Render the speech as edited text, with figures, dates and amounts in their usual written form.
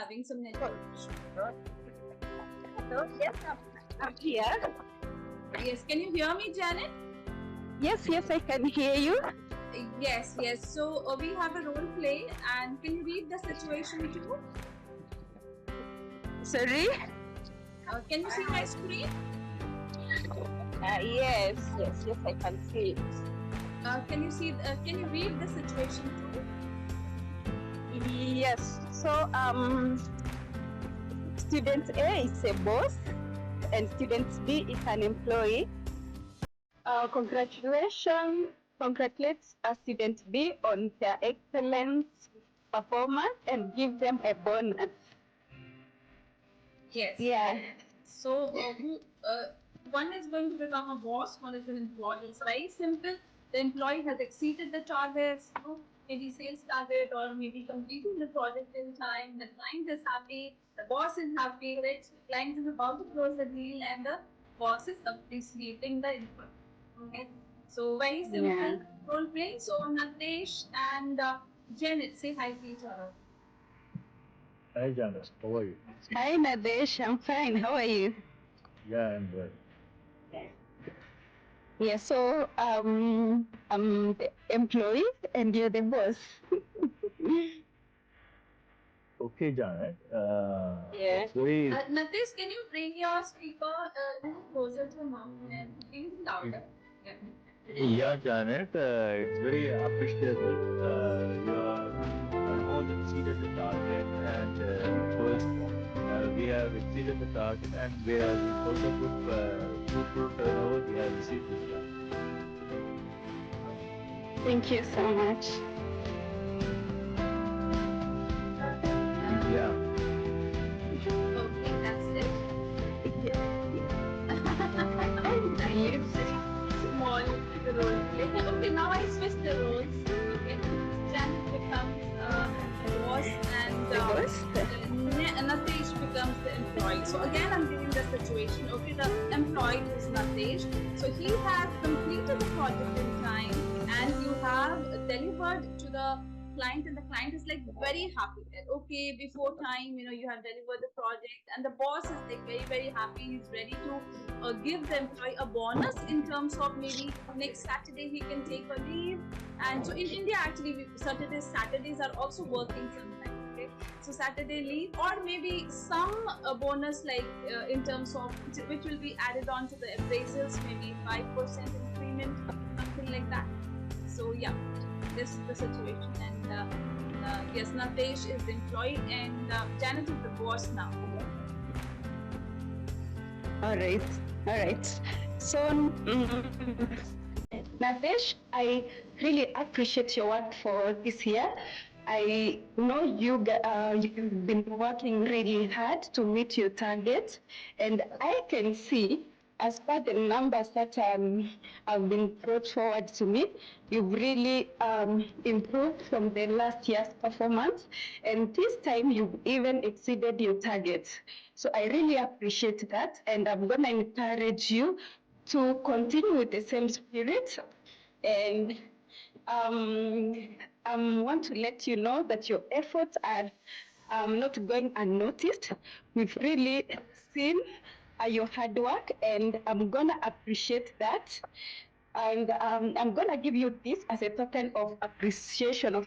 having some network issues. So, yes, I'm here. Yes, can you hear me, Janet? Yes, I can hear you. Yes. So we have a role play, and can you read the situation too? Sorry? Can you see my screen? Yes, I can see it. Can you read the situation too? Yes. So, student A is a boss, and student B is an employee. Congratulates student B on their excellent performance and give them a bonus. Yes. Yeah. So one is going to become a boss, one is an employee. It's very simple. The employee has exceeded the targets, maybe sales target or maybe completing the project in time. The client is happy, the boss is happy, right? The client is about to close the deal and the boss is appreciating the input. Okay. So very simple role play. So Natesh and Janet, say hi to each other. Hi, Janice. How are you? Hi, Nadesh. I'm fine. How are you? Yeah, I'm good. Yeah, so I'm the employee and you're the boss. Okay, Janet. Yeah. It's very Natesh, can you bring your speaker closer to mouth and please louder? Yeah. yeah, Janet. It's very appreciable. You are more than exceeded the target, and of course, we have exceeded the target, and we are also good turnover. We have received this year. Thank you so much. Yeah. Okay, that's it. Small role play. Okay, now I switch the roles. Okay, Janet becomes the boss and The boss? Natesh becomes the employee. So again, I'm giving the situation. Okay, the employee is Natesh. So he has completed the project in time, and you have delivered to the client, and the client is like very happy that okay, before time, you have delivered the project, and the boss is like very happy. He's ready to give the employee a bonus in terms of maybe next Saturday he can take a leave. And so in India, actually, Saturdays are also working sometimes. Okay, so Saturday leave, or maybe some bonus like in terms of which will be added on to the appraisals, maybe 5% increment, something like that. So yeah, this is the situation, and yes, Natesh is the employee, and Janet is the boss now. All right. So, Nadesh, I really appreciate your work for this year. I know you've been working really hard to meet your target, and I can see, as per the numbers that have been brought forward to me, you've really improved from the last year's performance, and this time you've even exceeded your target. So I really appreciate that, and I'm going to encourage you to continue with the same spirit. And I want to let you know that your efforts are not going unnoticed. We've really seen your hard work, and I'm going to appreciate that. And I'm going to give you this as a token of appreciation of